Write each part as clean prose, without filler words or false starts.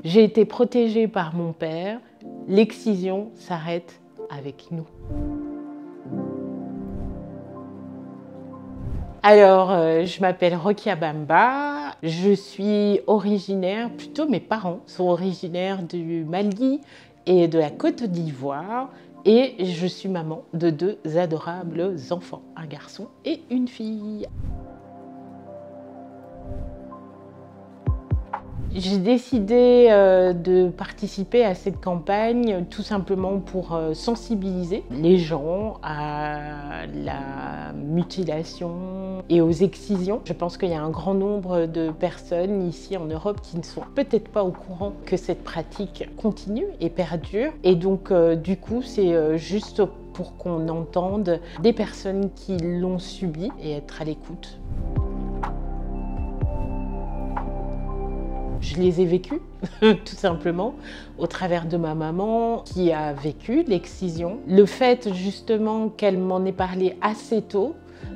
J'ai été protégée par mon père. L'excision s'arrête avec nous. Alors, je m'appelle Rokia Bamba. Je suis originaire, plutôt mes parents sont originaires du Mali et de la Côte d'Ivoire. Et je suis maman de 2 adorables enfants, un garçon et une fille. J'ai décidé de participer à cette campagne tout simplement pour sensibiliser les gens à la mutilation et aux excisions. Je pense qu'il y a un grand nombre de personnes ici en Europe qui ne sont peut-être pas au courant que cette pratique continue et perdure. Et donc du coup, c'est juste pour qu'on entende des personnes qui l'ont subi et être à l'écoute. Je les ai vécus, tout simplement, au travers de ma maman qui a vécu l'excision. Le fait justement qu'elle m'en ait parlé assez tôt,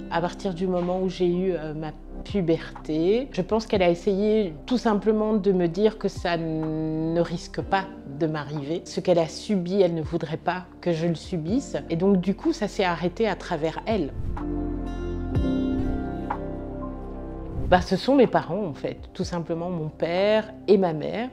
à partir du moment où j'ai eu ma puberté, je pense qu'elle a essayé tout simplement de me dire que ça ne risque pas de m'arriver. Ce qu'elle a subi, elle ne voudrait pas que je le subisse. Et donc du coup, ça s'est arrêté à travers elle. Ce sont mes parents en fait, tout simplement mon père et ma mère.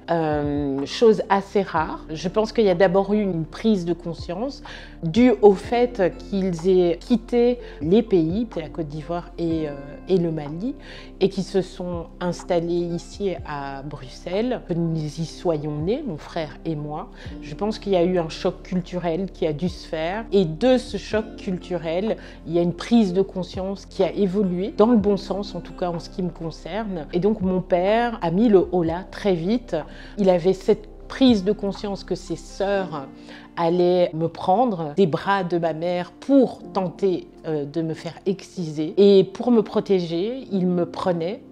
Chose assez rare. Je pense qu'il y a d'abord eu une prise de conscience due au fait qu'ils aient quitté les pays, la Côte d'Ivoire et le Mali, et qui se sont installés ici à Bruxelles. Nous y soyons nés, mon frère et moi. Je pense qu'il y a eu un choc culturel qui a dû se faire. Et de ce choc culturel, il y a une prise de conscience qui a évolué, dans le bon sens en tout cas en ce qui me concerne. Et donc mon père a mis le holà très vite. Il avait cette prise de conscience que ses sœurs allaient me prendre des bras de ma mère pour tenter de me faire exciser. Et pour me protéger, il me prenait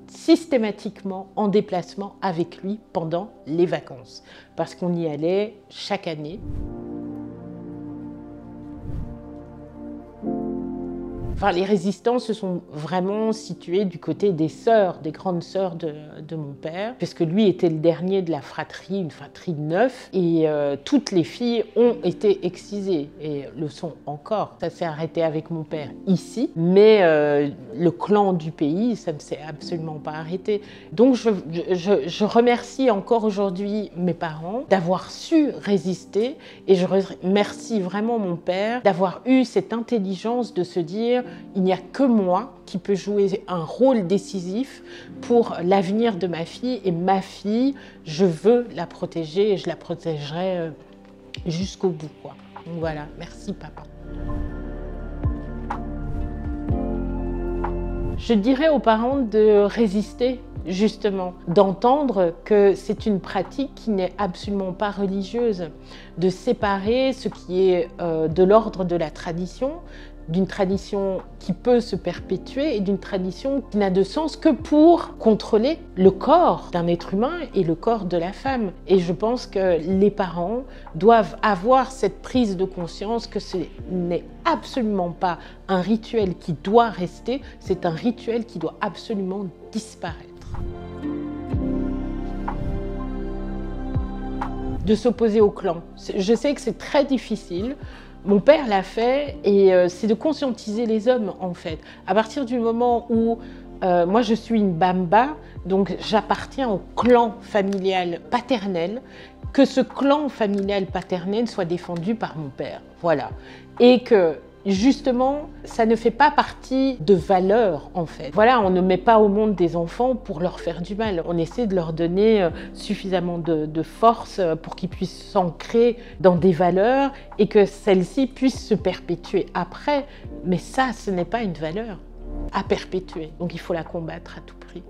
systématiquement en déplacement avec lui pendant les vacances, parce qu'on y allait chaque année. Enfin, les résistants se sont vraiment situés du côté des sœurs, des grandes sœurs de mon père, puisque lui était le dernier de la fratrie, une fratrie de 9, et toutes les filles ont été excisées, et le sont encore. Ça s'est arrêté avec mon père ici, mais le clan du pays, ça ne s'est absolument pas arrêté. Donc je remercie encore aujourd'hui mes parents d'avoir su résister, et je remercie vraiment mon père d'avoir eu cette intelligence de se dire: il n'y a que moi qui peut jouer un rôle décisif pour l'avenir de ma fille, et ma fille, je veux la protéger et je la protégerai jusqu'au bout, quoi. Donc voilà, merci papa. Je dirais aux parents de résister, justement, d'entendre que c'est une pratique qui n'est absolument pas religieuse, de séparer ce qui est de l'ordre de la tradition, d'une tradition qui peut se perpétuer et d'une tradition qui n'a de sens que pour contrôler le corps d'un être humain et le corps de la femme. Et je pense que les parents doivent avoir cette prise de conscience que ce n'est absolument pas un rituel qui doit rester, c'est un rituel qui doit absolument disparaître. De s'opposer au clan. Je sais que c'est très difficile. Mon père l'a fait, et c'est de conscientiser les hommes en fait. À partir du moment où moi je suis une Bamba, donc j'appartiens au clan familial paternel, que ce clan familial paternel soit défendu par mon père. Voilà. Et que justement, ça ne fait pas partie de valeurs en fait. Voilà, on ne met pas au monde des enfants pour leur faire du mal. On essaie de leur donner suffisamment de force pour qu'ils puissent s'ancrer dans des valeurs et que celles-ci puissent se perpétuer après. Mais ça, ce n'est pas une valeur à perpétuer. Donc il faut la combattre à tout prix.